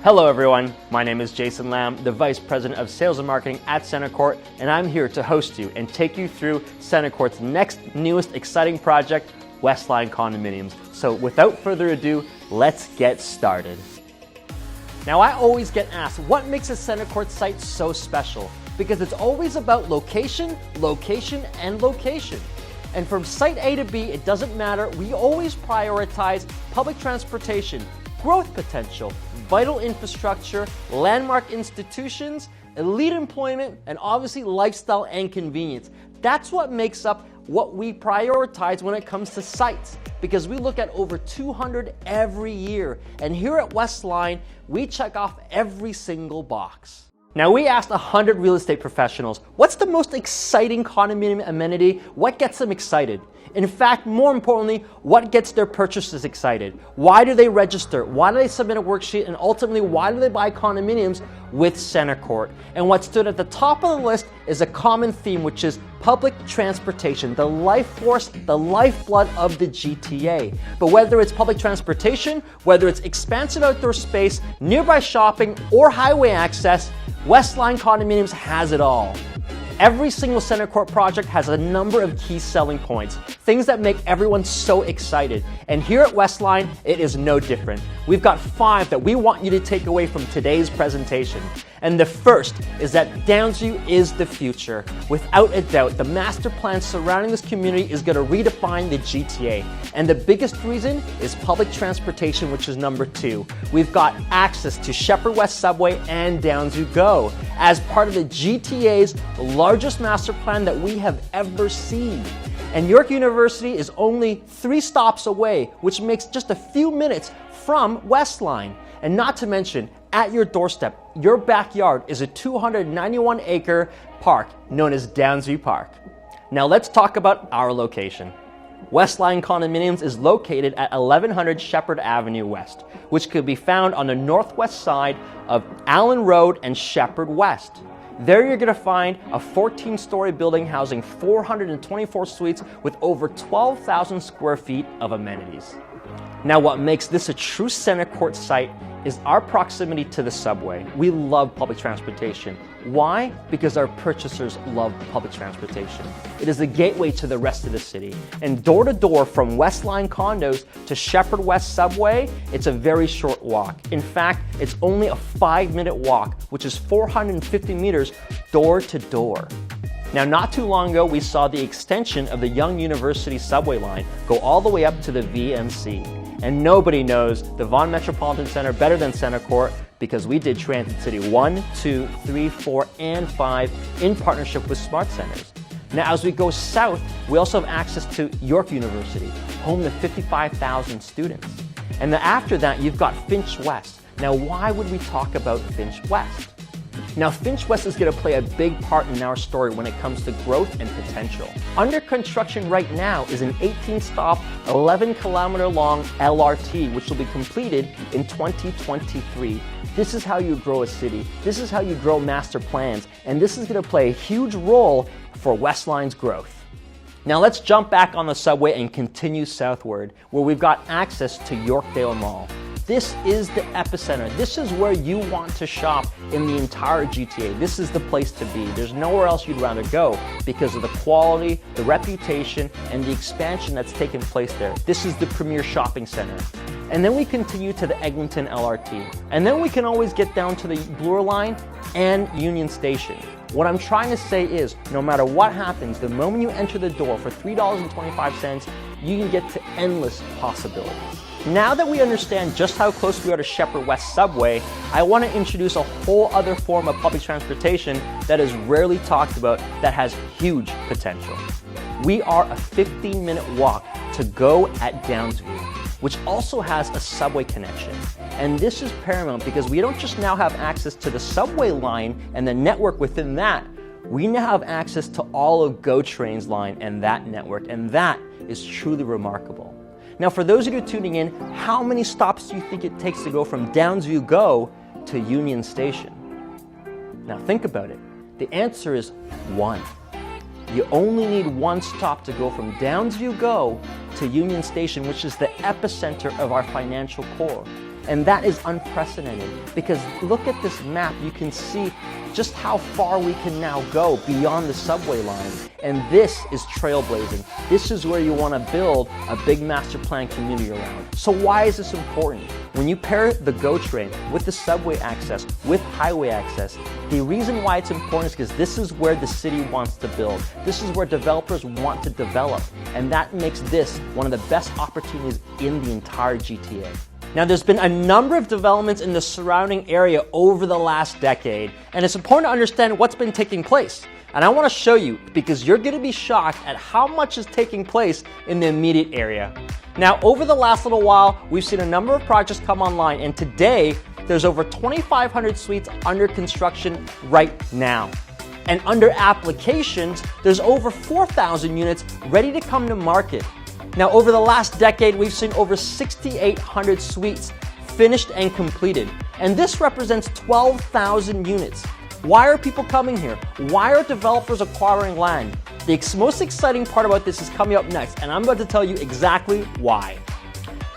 Hello everyone, my name is Jason Lamb, the Vice President of Sales and Marketing at CentreCourt, and I'm here to host you and take you through CentreCourt's next newest exciting project, Westline Condominiums. So without further ado, let's get started. Now I always get asked, what makes a CentreCourt site so special? Because it's always about location, location, and location. And from site A to B, it doesn't matter, we always prioritize public transportation, growth potential, vital infrastructure, landmark institutions, elite employment, and obviously lifestyle and convenience. That's what makes up what we prioritize when it comes to sites, because we look at over 200 every year. And here at Westline, we check off every single box. Now we asked 100 real estate professionals, what's the most exciting condominium amenity? What gets them excited? In fact, more importantly, what gets their purchasers excited? Why do they register? Why do they submit a worksheet? And ultimately, why do they buy condominiums with CentreCourt? And what stood at the top of the list is a common theme, which is public transportation, the life force, the lifeblood of the GTA. But whether it's public transportation, whether it's expansive outdoor space, nearby shopping, or highway access, Westline Condominiums has it all. Every single CentreCourt project has a number of key selling points, things that make everyone so excited. And here at Westline, it is no different. We've got 5 that we want you to take away from today's presentation. And the first is that Downsview is the future. Without a doubt, the master plan surrounding this community is going to redefine the GTA. And the biggest reason is public transportation, which is number 2. We've got access to Shepherd West Subway and Downsview Go as part of the GTA's largest master plan that we have ever seen. And York University is only 3 stops away, which makes just a few minutes from Westline. And not to mention, at your doorstep, your backyard is a 291-acre park known as Downsview Park. Now let's talk about our location. Westline Condominiums is located at 1100 Shepherd Avenue West, which could be found on the northwest side of Allen Road and Shepherd West. There you're going to find a 14-story building housing 424 suites with over 12,000 square feet of amenities. Now what makes this a true CentreCourt site is our proximity to the subway. We love public transportation. Why? Because our purchasers love public transportation. It is the gateway to the rest of the city. And door to door from Westline Condos to Shepherd West Subway, it's a very short walk. In fact, it's only a 5-minute walk, which is 450 meters door to door. Now, not too long ago, we saw the extension of the Young University subway line go all the way up to the VMC. And nobody knows the Vaughan Metropolitan Center better than CentreCourt because we did Transit City 1, 2, 3, 4, and 5 in partnership with Smart Centers. Now, as we go south, we also have access to York University, home to 55,000 students. And then after that, you've got Finch West. Now, why would we talk about Finch West? Now, Finch West is going to play a big part in our story when it comes to growth and potential. Under construction right now is an 18-stop, 11-kilometer-long LRT, which will be completed in 2023. This is how you grow a city. This is how you grow master plans. And this is going to play a huge role for Westline's growth. Now, let's jump back on the subway and continue southward, where we've got access to Yorkdale Mall. This is the epicenter. This is where you want to shop in the entire GTA. This is the place to be. There's nowhere else you'd rather go because of the quality, the reputation, and the expansion that's taken place there. This is the premier shopping center. And then we continue to the Eglinton LRT. And then we can always get down to the Bloor Line and Union Station. What I'm trying to say is, no matter what happens, the moment you enter the door for $3.25, you can get to endless possibilities. Now that we understand just how close we are to Shepherd West Subway, I want to introduce a whole other form of public transportation that is rarely talked about that has huge potential. We are a 15-minute walk to Go at Downsview, which also has a subway connection. And this is paramount because we don't just now have access to the subway line and the network within that, we now have access to all of GO Train's line and that network, and that is truly remarkable. Now, for those of you tuning in, how many stops do you think it takes to go from Downsview Go to Union Station? Now, think about it. The answer is 1. You only need 1 stop to go from Downsview Go to Union Station, which is the epicenter of our financial core. And that is unprecedented, because look at this map, you can see just how far we can now go beyond the subway line. And this is trailblazing. This is where you want to build a big master plan community around. So why is this important? When you pair the GO train with the subway access, with highway access, the reason why it's important is because this is where the city wants to build. This is where developers want to develop. And that makes this one of the best opportunities in the entire GTA. Now, there's been a number of developments in the surrounding area over the last decade, and it's important to understand what's been taking place. And I want to show you, because you're going to be shocked at how much is taking place in the immediate area. Now, over the last little while, we've seen a number of projects come online, and today, there's over 2,500 suites under construction right now. And under applications, there's over 4,000 units ready to come to market. Now, over the last decade, we've seen over 6,800 suites finished and completed. And this represents 12,000 units. Why are people coming here? Why are developers acquiring land? The most exciting part about this is coming up next, and I'm about to tell you exactly why.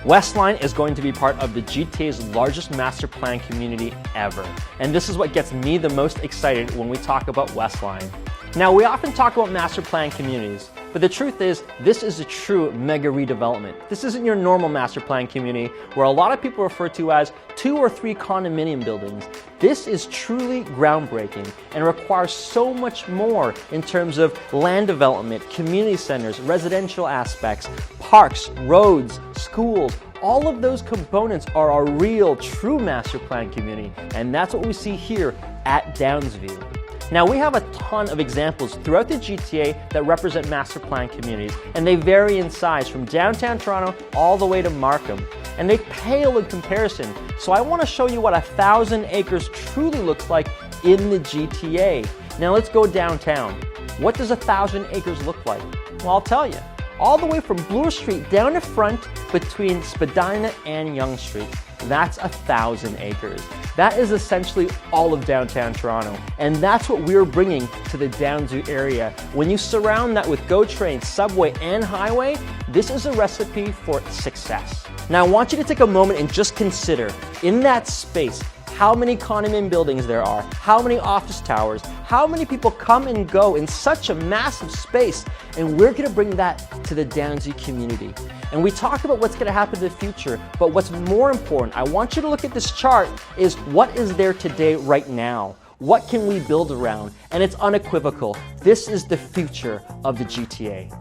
Westline is going to be part of the GTA's largest master plan community ever. And this is what gets me the most excited when we talk about Westline. Now, we often talk about master plan communities, but the truth is, this is a true mega redevelopment. This isn't your normal master plan community where a lot of people refer to as 2 or 3 condominium buildings. This is truly groundbreaking and requires so much more in terms of land development, community centers, residential aspects, parks, roads, schools. All of those components are a real, true master plan community, and that's what we see here at Downsview. Now, we have a ton of examples throughout the GTA that represent master plan communities, and they vary in size from downtown Toronto all the way to Markham, and they pale in comparison. So I want to show you what 1,000 acres truly looks like in the GTA. Now let's go downtown. What does 1,000 acres look like? Well, I'll tell you. All the way from Bloor Street down to front between Spadina and Yonge Street. That's 1,000 acres. That is essentially all of downtown Toronto. And that's what we're bringing to the Downsview area. When you surround that with GO train, subway, and highway, this is a recipe for success. Now, I want you to take a moment and just consider, in that space, how many condominium buildings there are, how many office towers, how many people come and go in such a massive space, and we're gonna bring that to the Downsview community. And we talk about what's gonna happen in the future, but what's more important, I want you to look at this chart, is what is there today right now? What can we build around? And it's unequivocal. This is the future of the GTA.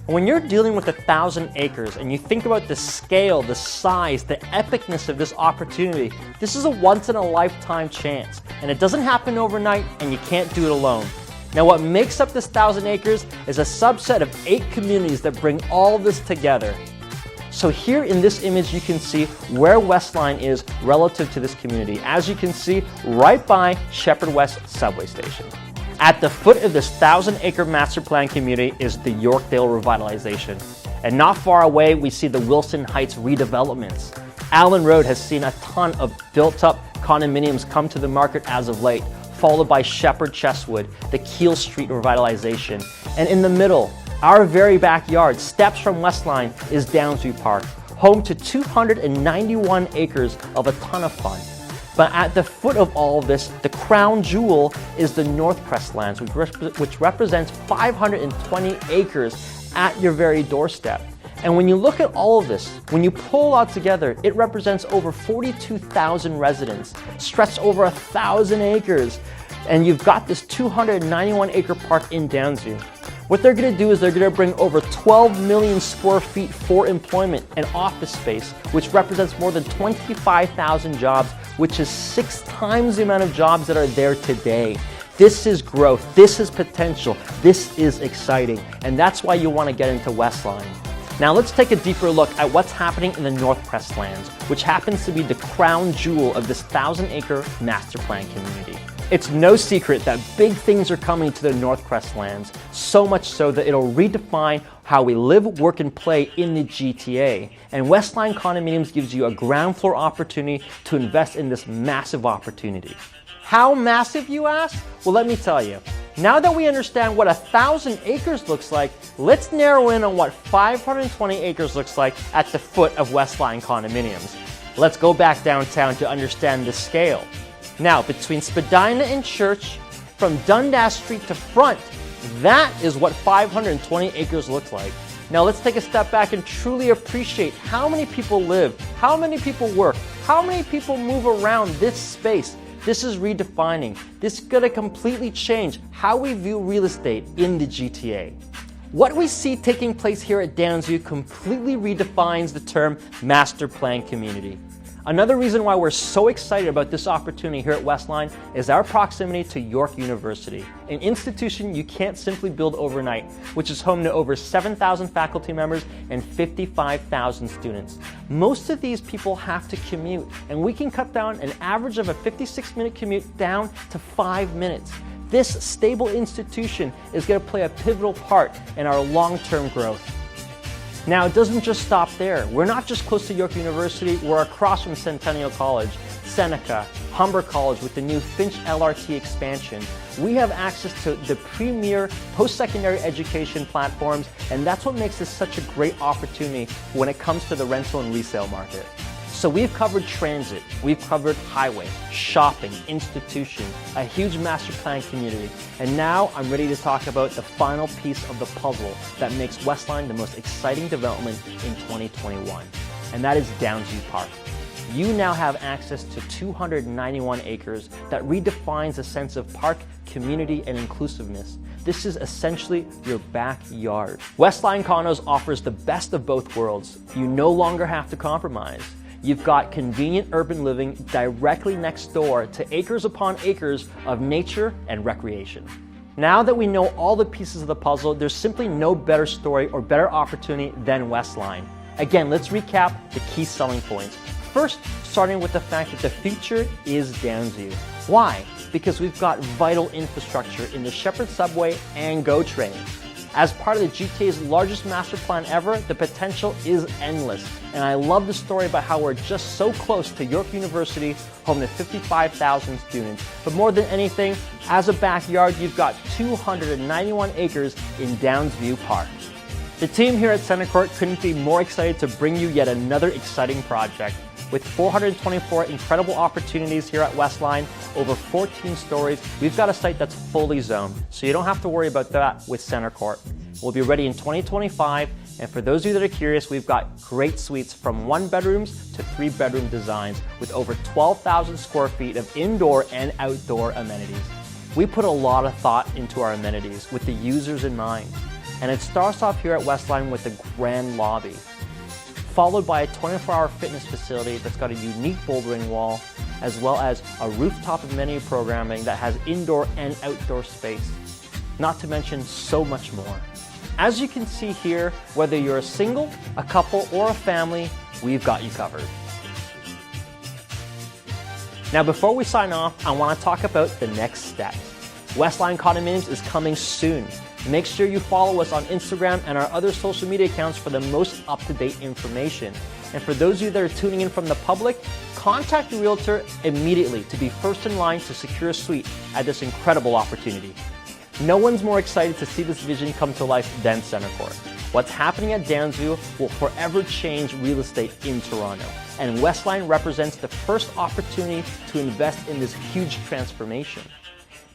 When you're dealing with 1,000 acres and you think about the scale, the size, the epicness of this opportunity, this is a once-in-a-lifetime chance. And it doesn't happen overnight, and you can't do it alone. Now, what makes up this 1,000 acres is a subset of 8 communities that bring all this together. So here in this image, you can see where Westline is relative to this community. As you can see, right by Shepherd West subway station. At the foot of this 1,000-acre master plan community is the Yorkdale revitalization. And not far away, we see the Wilson Heights redevelopments. Allen Road has seen a ton of built-up condominiums come to the market as of late, followed by Shepherd Chesswood, the Keele Street revitalization. And in the middle, our very backyard, steps from Westline, is Downsview Park, home to 291 acres of a ton of fun. But at the foot of all of this, the crown jewel is the North Crest lands, which represents 520 acres at your very doorstep. And when you look at all of this, when you pull it all together, it represents over 42,000 residents, stretched over 1,000 acres. And you've got this 291 acre park in Downsview. What they're gonna do is they're gonna bring over 12 million square feet for employment and office space, which represents more than 25,000 jobs, which is 6 times the amount of jobs that are there today. This is growth, this is potential, this is exciting, and that's why you wanna get into Westline. Now let's take a deeper look at what's happening in the North Crest lands, which happens to be the crown jewel of this 1,000-acre master plan community. It's no secret that big things are coming to the North Crest lands, so much so that it'll redefine how we live, work, and play in the GTA. And Westline Condominiums gives you a ground floor opportunity to invest in this massive opportunity. How massive, you ask? Well, let me tell you. Now that we understand what 1,000 acres looks like, let's narrow in on what 520 acres looks like at the foot of Westline Condominiums. Let's go back downtown to understand the scale. Now, between Spadina and Church, from Dundas Street to Front, that is what 520 acres looks like. Now let's take a step back and truly appreciate how many people live, how many people work, how many people move around this space. This is redefining. This is going to completely change how we view real estate in the GTA. What we see taking place here at Downsview completely redefines the term master plan community. Another reason why we're so excited about this opportunity here at Westline is our proximity to York University, an institution you can't simply build overnight, which is home to over 7,000 faculty members and 55,000 students. Most of these people have to commute, and we can cut down an average of a 56-minute commute down to 5 minutes. This stable institution is going to play a pivotal part in our long-term growth. Now, it doesn't just stop there. We're not just close to York University, we're across from Centennial College, Seneca, Humber College with the new Finch LRT expansion. We have access to the premier post-secondary education platforms, and that's what makes this such a great opportunity when it comes to the rental and resale market. So we've covered transit, we've covered highway, shopping, institution, a huge master plan community, and now I'm ready to talk about the final piece of the puzzle that makes Westline the most exciting development in 2021, and that is Downsview Park. You now have access to 291 acres that redefines a sense of park, community, and inclusiveness. This is essentially your backyard. Westline Condos offers the best of both worlds. You no longer have to compromise. You've got convenient urban living directly next door to acres upon acres of nature and recreation. Now that we know all the pieces of the puzzle, there's simply no better story or better opportunity than Westline. Again, let's recap the key selling points. First, starting with the fact that the future is Downsview. Why? Because we've got vital infrastructure in the Shepherd Subway and GO train. As part of the GTA's largest master plan ever, the potential is endless. And I love the story about how we're just so close to York University, home to 55,000 students. But more than anything, as a backyard, you've got 291 acres in Downsview Park. The team here at Center Court couldn't be more excited to bring you yet another exciting project. With 424 incredible opportunities here at Westline, over 14 stories, we've got a site that's fully zoned, so you don't have to worry about that with Center Court. We'll be ready in 2025, and for those of you that are curious, we've got great suites from 1-bedrooms to 3-bedroom designs with over 12,000 square feet of indoor and outdoor amenities. We put a lot of thought into our amenities with the users in mind, and it starts off here at Westline with a grand lobby, followed by a 24-hour fitness facility that's got a unique bouldering wall, as well as a rooftop amenity programming that has indoor and outdoor space, not to mention so much more. As you can see here, whether you're a single, a couple, or a family, we've got you covered. Now, before we sign off, I want to talk about the next step. Westline Condominiums is coming soon. Make sure you follow us on Instagram and our other social media accounts for the most up-to-date information. And for those of you that are tuning in from the public, contact your realtor immediately to be first in line to secure a suite at this incredible opportunity. No one's more excited to see this vision come to life than Center Court. What's happening at Downsview will forever change real estate in Toronto, and Westline represents the first opportunity to invest in this huge transformation.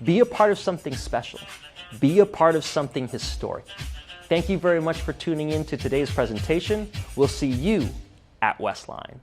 Be a part of something special. Be a part of something historic. Thank you very much for tuning in to today's presentation. We'll see you at Westline.